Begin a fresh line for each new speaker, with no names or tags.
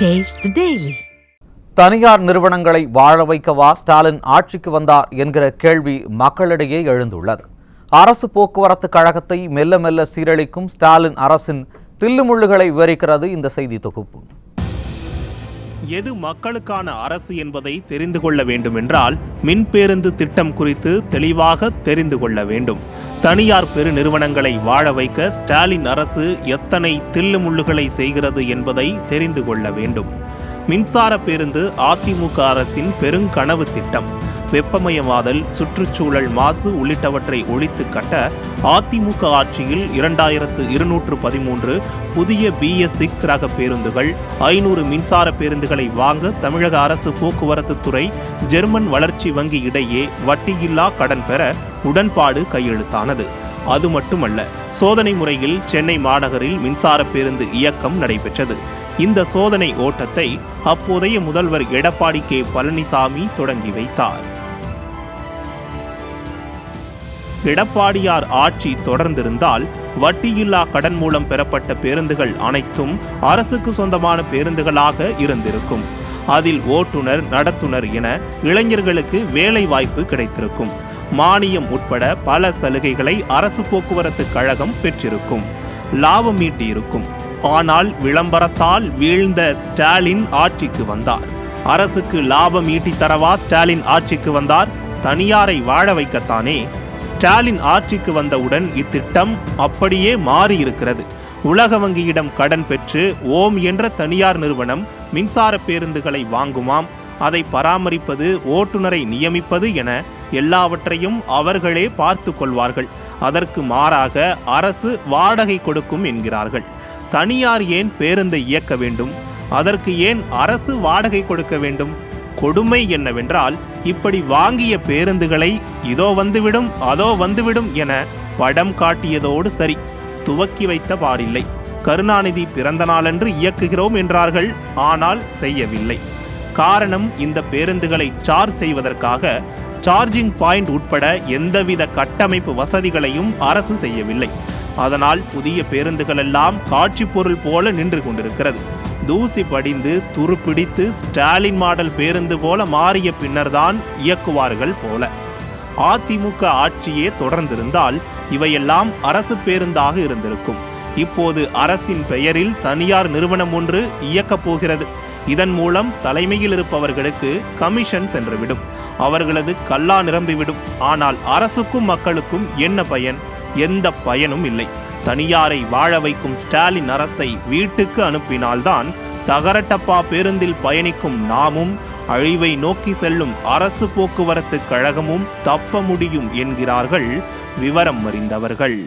Taste the Daily.
தனியார் நிறுவனங்களை வாழ வைக்கவா ஸ்டாலின் ஆட்சிக்கு வந்தார் என்கிற கேள்வி மக்களிடையே எழுந்துள்ளது. அரசு போக்குவரத்து கழகத்தை மெல்ல மெல்ல சீரழிக்கும் ஸ்டாலின் அரசின் தில்லுமுள்ளுகளை விவரிக்கிறது இந்த செய்தி தொகுப்பு.
எது மக்களுக்கான அரசு என்பதை தெரிந்து கொள்ள வேண்டும் என்றால் மின்பேருந்து திட்டம் குறித்து தெளிவாக தெரிந்து கொள்ள வேண்டும். தனியார் பெரு நிறுவனங்களை வாழ வைக்க ஸ்டாலின் அரசு எத்தனை தில்லுமுள்ளுகளை செய்கிறது என்பதை தெரிந்து கொள்ள வேண்டும். மின்சார பேருந்து அதிமுக அரசின் பெருங்கனவு திட்டம். வெப்பமயமாதல், சுற்றுச்சூழல் மாசு உள்ளிட்டவற்றை ஒழித்து கட்ட அதிமுக ஆட்சியில் 2213 புதிய BS6 ரக பேருந்துகள், 500 மின்சார பேருந்துகளை வாங்க தமிழக அரசு போக்குவரத்து துறை ஜெர்மன் வளர்ச்சி வங்கி இடையே வட்டியில்லா கடன் பெற உடன்பாடு கையெழுத்தானது. அது மட்டுமல்ல, சோதனை முறையில் சென்னை மாநகரில் மின்சார பேருந்து இயக்கம் நடைபெற்றது. இந்த சோதனை ஓட்டத்தை அப்போதைய முதல்வர் எடப்பாடி K. பழனிசாமி தொடங்கி வைத்தார். எடப்பாடியார் ஆட்சி தொடர்ந்திருந்தால் வட்டியில்லா கடன் மூலம் பெறப்பட்ட பேருந்துகள் அனைத்தும் அரசுக்கு சொந்தமான பேருந்துகளாக இருந்திருக்கும். அதில் ஓட்டுநர், நடத்துனர் என இளைஞர்களுக்கு வேலை வாய்ப்பு கிடைத்திருக்கும். மானியம் உட்பட பல சலுகைகளை அரசு போக்குவரத்து கழகம் பெற்றிருக்கும், லாபம் ஈட்டியிருக்கும். ஆனால் விளம்பரத்தால் வீழ்ந்த ஸ்டாலின் ஆட்சிக்கு வந்தார். அரசுக்கு லாபம் ஈட்டி தரவா ஸ்டாலின் ஆட்சிக்கு வந்தார்? தனியாரை வாழ வைக்கத்தானே. ஸ்டாலின் ஆட்சிக்கு வந்தவுடன் இத்திட்டம் அப்படியே மாறி இருக்கிறது. உலக வங்கியிடம் கடன் பெற்று ஓம் என்ற தனியார் நிறுவனம் மின்சார பேருந்துகளை வாங்குமாம். அதை பராமரிப்பது, ஓட்டுநரை நியமிப்பது என எல்லாவற்றையும் அவர்களே பார்த்து கொள்வார்கள். அதற்கு மாறாக அரசு வாடகை கொடுக்கும் என்கிறார்கள். தனியார் ஏன் பேருந்தை இயக்க வேண்டும்? அதற்கு ஏன் அரசு வாடகை கொடுக்க வேண்டும்? கொடுமை என்னவென்றால், இப்படி வாங்கிய பேருந்துகளை இதோ வந்துவிடும், அதோ வந்துவிடும் என படம் காட்டியதோடு சரி, துவக்கி வைத்த பாடில்லை. கருணாநிதி பிறந்த நாளன்று இயக்குகிறோம் என்றார்கள், ஆனால் செய்யவில்லை. காரணம், இந்த பேருந்துகளை சார்ஜ் செய்வதற்காக சார்ஜிங் பாயிண்ட் உட்பட எந்தவித கட்டமைப்பு வசதிகளையும் அரசு செய்யவில்லை. அதனால் புதிய பேருந்துகள் எல்லாம் காட்சி பொருள் போல நின்று கொண்டிருக்கிறது. தூசி படிந்து துருப்பிடித்து ஸ்டாலின் மாடல் பேருந்து போல மாறிய பின்னர்தான் இயக்குவார்கள் போல. அதிமுக ஆட்சியே தொடர்ந்திருந்தால் இவையெல்லாம் அரசு பேருந்தாக இருந்திருக்கும். இப்போது அரசின் பெயரில் தனியார் நிறுவனம் ஒன்று இயக்கப் போகிறது. இதன் மூலம் தலைமையில் இருப்பவர்களுக்கு கமிஷன் சென்றுவிடும், அவர்களது கல்லா நிரம்பிவிடும். ஆனால் அரசுக்கும் மக்களுக்கும் என்ன பயன்? எந்த பயனும் இல்லை. தனியாரை வாழ வைக்கும் ஸ்டாலின் அரசை வீட்டுக்கு அனுப்பினால்தான் தகரட்டப்பா பேருந்தில் பயணிக்கும் நாமும், அழிவை நோக்கி செல்லும் அரசு போக்குவரத்து கழகமும் தப்ப முடியும் என்கிறார்கள் விவரம் அறிந்தவர்கள்.